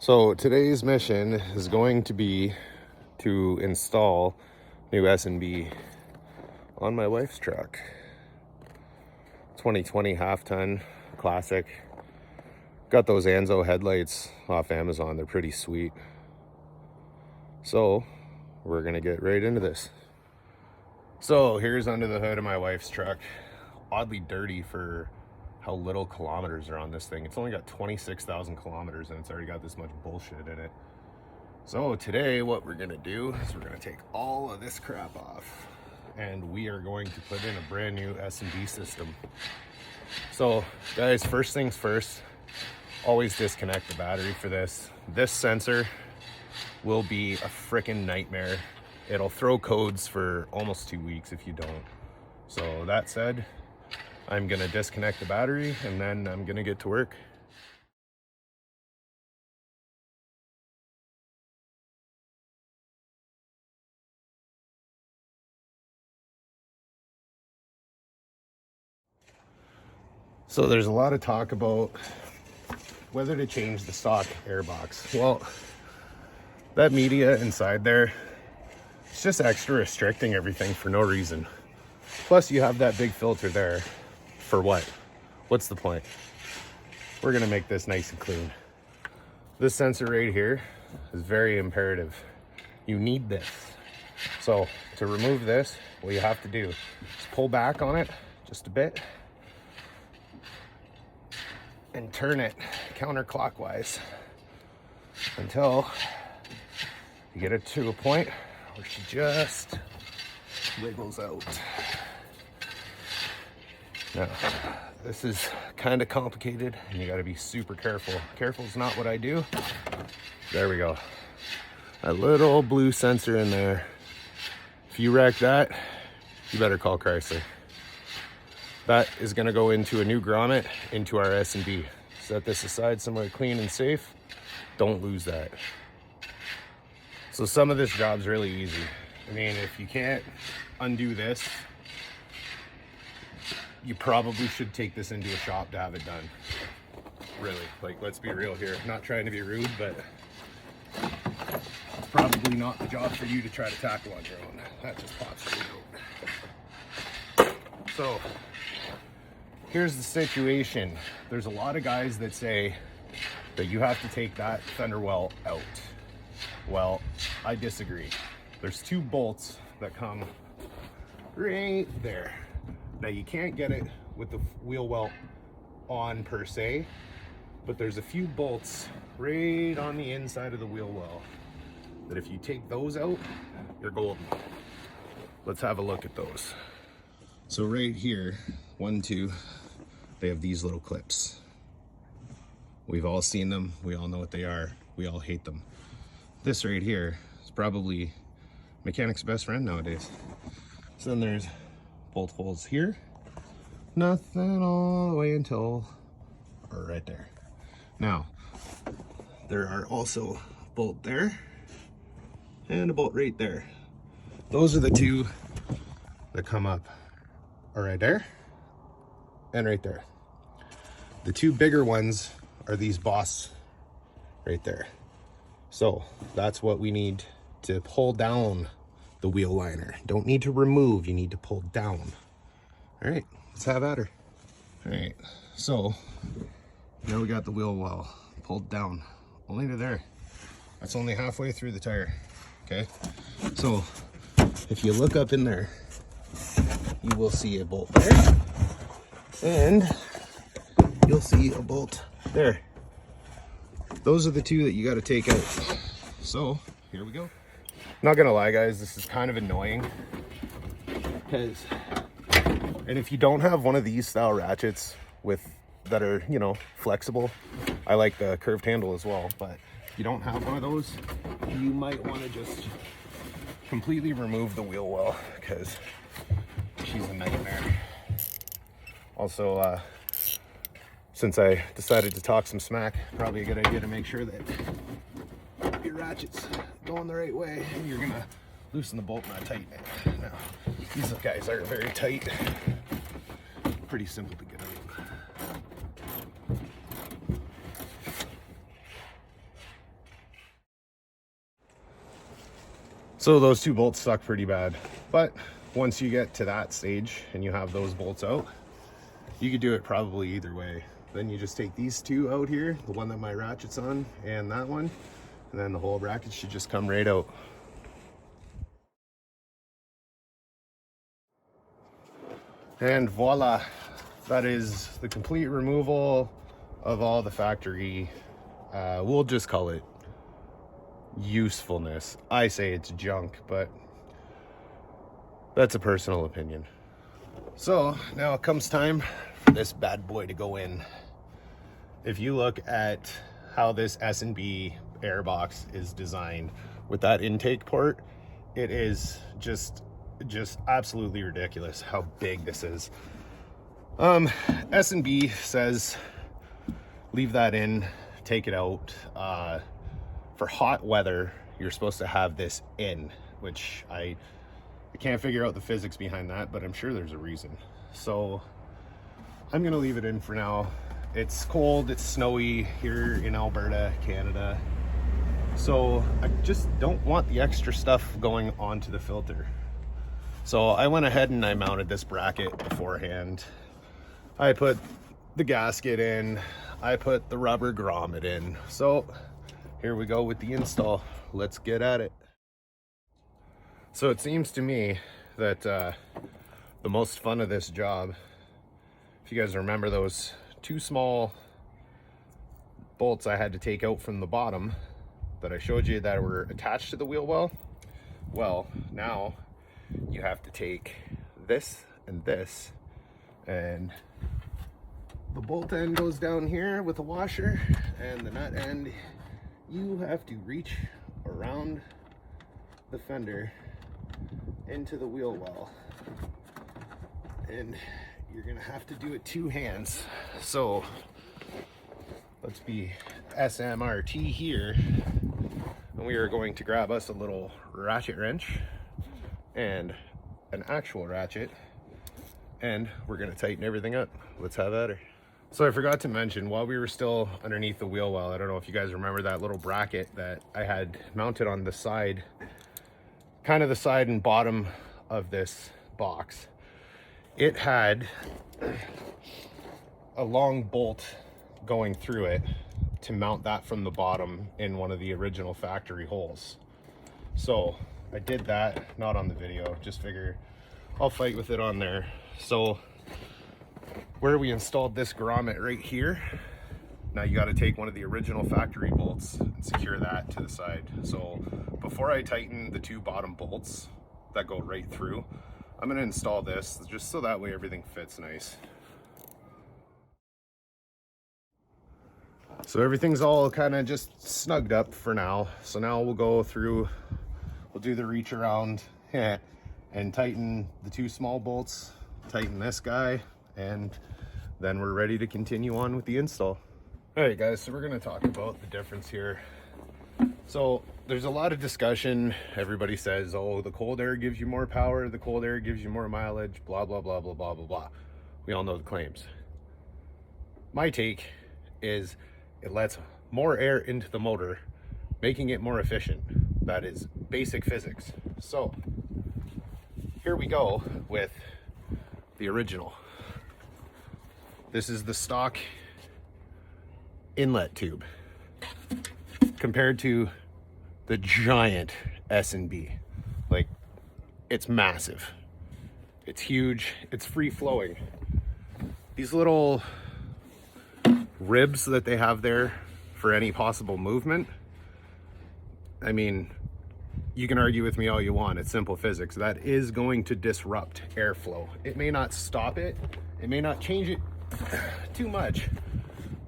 So today's mission is going to be to install new S&B on my wife's truck. 2020 half-ton Classic. Got those Anzo headlights off Amazon. They're pretty sweet. So we're gonna get right into this. So here's under the hood of my wife's truck. Oddly dirty for how little kilometers are on this thing. It's only got 26,000 kilometers and it's already got this much bullshit in it. So today what we're gonna do is we're gonna take all of this crap off and we are going to put in a brand new S&B system. So guys, first things first, always disconnect the battery for this. This sensor will be a freaking nightmare. It'll throw codes for almost 2 weeks if you don't. So that said, I'm gonna disconnect the battery and then I'm gonna get to work. So there's a lot of talk about whether to change the stock airbox. Well, that media inside there, it's just extra restricting everything for no reason. Plus you have that big filter there. For what? What's the point? We're gonna make this nice and clean. This sensor right here is very imperative. You need this. So to remove this, what you have to do is pull back on it just a bit and turn it counterclockwise until you get it to a point where she just wiggles out. Now, this is kind of complicated and you got to be super careful. Careful is not what I do. There we go. A little blue sensor in there. If you wreck that, you better call Chrysler. That is going to go into a new grommet into our S&B. Set this aside somewhere clean and safe. Don't lose that. So some of this job's really easy. I mean, if you can't undo this, you probably should take this into a shop to have it done. Really, like, let's be real here. Not trying to be rude, but it's probably not the job for you to try to tackle on your own. That just pops right out. So here's the situation. There's a lot of guys that say that you have to take that fender well out. Well, I disagree. There's two bolts that come right there. Now you can't get it with the wheel well on per se, but there's a few bolts right on the inside of the wheel well that if you take those out, you're golden. Let's have a look at those. So right here, 1, 2, they have these little clips. We've all seen them. We all know what they are. We all hate them. This right here is probably mechanic's best friend nowadays. So then there's bolt holes here. Nothing all the way until right there. Now, there are also a bolt there and a bolt right there. Those are the two that come up right there and right there. The two bigger ones are these Boss right there. So that's what we need to pull down the wheel liner. Don't need to remove, you need to pull down. All right, let's have at her. All right, so now we got the wheel well pulled down, only to there. That's only halfway through the tire, okay? So if you look up in there, you will see a bolt there, and you'll see a bolt there. Those are the two that you got to take out. So here we go. Not gonna lie, guys, this is kind of annoying because, and if you don't have one of these style ratchets that are, you know, flexible, I like the curved handle as well, but if you don't have one of those, you might want to just completely remove the wheel well because she's a nightmare. Also, since I decided to talk some smack, probably a good idea to make sure that your ratchet's going the right way and you're gonna loosen the bolt, not tighten it. Now, these guys are very tight, pretty simple to get out. So those two bolts suck pretty bad. But once you get to that stage and you have those bolts out, you could do it probably either way. Then you just take these two out here, the one that my ratchet's on and that one, and then the whole bracket should just come right out. And voila, that is the complete removal of all the factory, we'll just call it usefulness. I say it's junk, but that's a personal opinion. So now it comes time for this bad boy to go in. If you look at how this S&B airbox is designed with that intake port, it is just absolutely ridiculous how big this is. S&B says leave that in, take it out. For hot weather, you're supposed to have this in, which I can't figure out the physics behind that, but I'm sure there's a reason. So I'm gonna leave it in for now. It's cold, it's snowy here in Alberta, Canada. So I just don't want the extra stuff going onto the filter. So I went ahead and I mounted this bracket beforehand. I put the gasket in, I put the rubber grommet in. So here we go with the install. Let's get at it. So it seems to me that the most fun of this job, if you guys remember those two small bolts I had to take out from the bottom that I showed you that were attached to the wheel well, now you have to take this and this, and the bolt end goes down here with a washer, and the nut end you have to reach around the fender into the wheel well, and you're gonna have to do it two hands. So let's be SMRT here, and we are going to grab us a little ratchet wrench and an actual ratchet, and we're gonna tighten everything up. Let's have at her. So I forgot to mention, while we were still underneath the wheel well, I don't know if you guys remember that little bracket that I had mounted on the side, kind of the side and bottom of this box. It had a long bolt going through it to mount that from the bottom in one of the original factory holes. So I did that, not on the video, just figure I'll fight with it on there. So where we installed this grommet right here, now you got to take one of the original factory bolts and secure that to the side. So before I tighten the two bottom bolts that go right through, I'm going to install this just so that way everything fits nice. So everything's all kind of just snugged up for now. So now we'll go through, we'll do the reach around and tighten the two small bolts, tighten this guy, and then we're ready to continue on with the install. All right guys, so we're going to talk about the difference here. So there's a lot of discussion. Everybody says, oh, the cold air gives you more power, the cold air gives you more mileage, blah, blah, blah, blah, blah, blah, blah. We all know the claims. My take is it lets more air into the motor, making it more efficient. That is basic physics. So here we go with the original. This is the stock inlet tube compared to the giant S&B. Like, it's massive, it's huge, it's free flowing. These little ribs that they have there for any possible movement, I mean, you can argue with me all you want, it's simple physics. That is going to disrupt airflow. It may not stop it, it may not change it too much,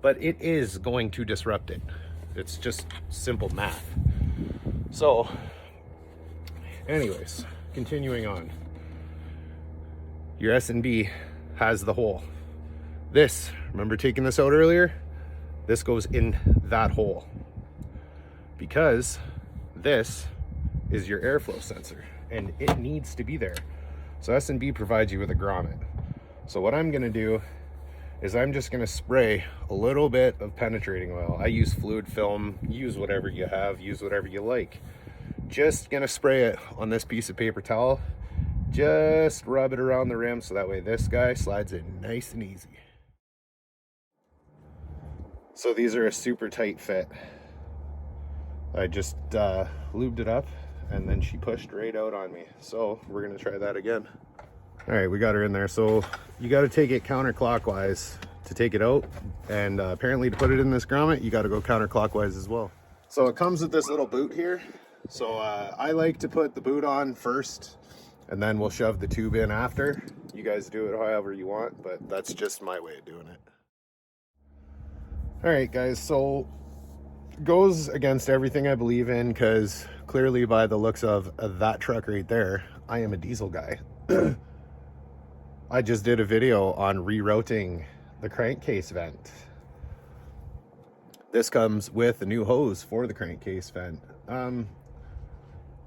but it is going to disrupt it. It's just simple math. So anyways, continuing on, your S&B has the hole. This, remember taking this out earlier? This goes in that hole because this is your airflow sensor and it needs to be there. So S&B provides you with a grommet. So what I'm gonna do is I'm just gonna spray a little bit of penetrating oil. I use fluid film, use whatever you have, use whatever you like. just gonna spray it on this piece of paper towel. Just rub it around the rim so that way this guy slides in nice and easy. So these are a super tight fit. I just lubed it up and then she pushed right out on me. So we're gonna try that again. All right, we got her in there. So you got to take it counterclockwise to take it out, and apparently to put it in this grommet you got to go counterclockwise as well. So it comes with this little boot here. So I like to put the boot on first and then we'll shove the tube in after. You guys do it however you want, but that's just my way of doing it. All right guys, so goes against everything I believe in, because clearly by the looks of that truck right there, I am a diesel guy. I just did a video on rerouting the crankcase vent. This comes with a new hose for the crankcase vent.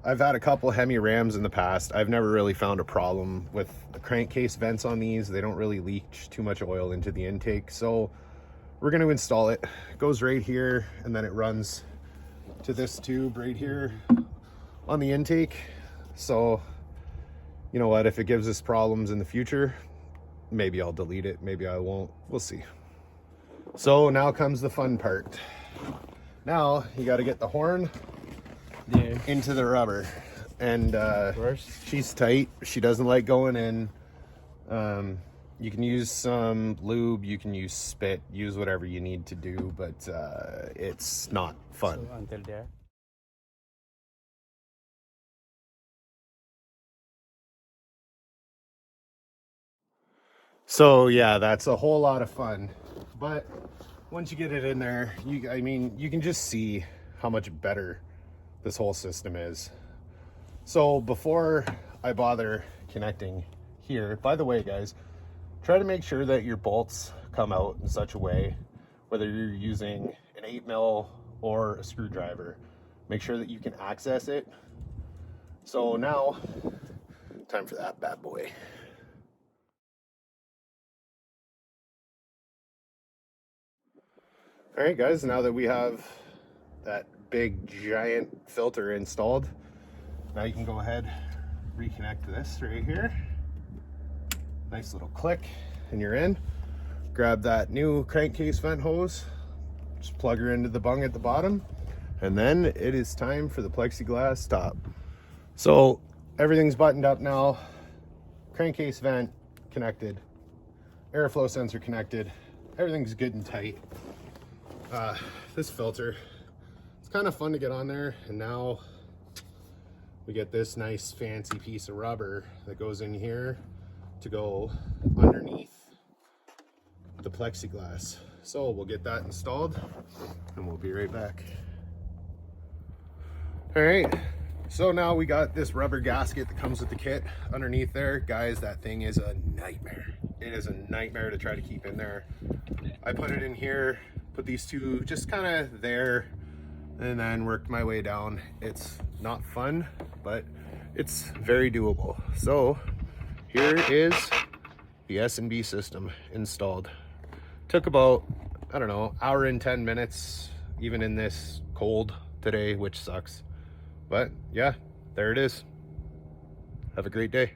I've had a couple Hemi Rams in the past. I've never really found a problem with the crankcase vents on these. They don't really leach too much oil into the intake. So we're going to install it. It goes right here and then it runs to this tube right here on the intake. So you know what, if it gives us problems in the future, maybe I'll delete it, maybe I won't, we'll see. So now comes the fun part. Now you got to get the horn into the rubber, and she's tight, she doesn't like going in. You can use some lube, you can use spit, use whatever you need to do, but it's not fun. So until there. So yeah, that's a whole lot of fun, but once you get it in there, I mean, you can just see how much better this whole system is. So before I bother connecting here, by the way guys, try to make sure that your bolts come out in such a way, whether you're using an 8mm or a screwdriver, make sure that you can access it. So now, time for that bad boy. All right guys, now that we have that big giant filter installed, now you can go ahead, reconnect this right here. Nice little click and you're in. Grab that new crankcase vent hose, just plug her into the bung at the bottom, and then it is time for the plexiglass top. So everything's buttoned up now, crankcase vent connected, airflow sensor connected, everything's good and tight. This filter, it's kind of fun to get on there, and now we get this nice fancy piece of rubber that goes in here to go underneath the plexiglass. So we'll get that installed and we'll be right back. All right, so now we got this rubber gasket that comes with the kit underneath there. Guys, that thing is a nightmare. It is a nightmare to try to keep in there. I put it in here, put these two just kind of there, and then worked my way down. It's not fun, but it's very doable. So here is the S&B system installed. Took about, I don't know, hour and 10 minutes, even in this cold today, which sucks. But yeah, there it is. Have a great day.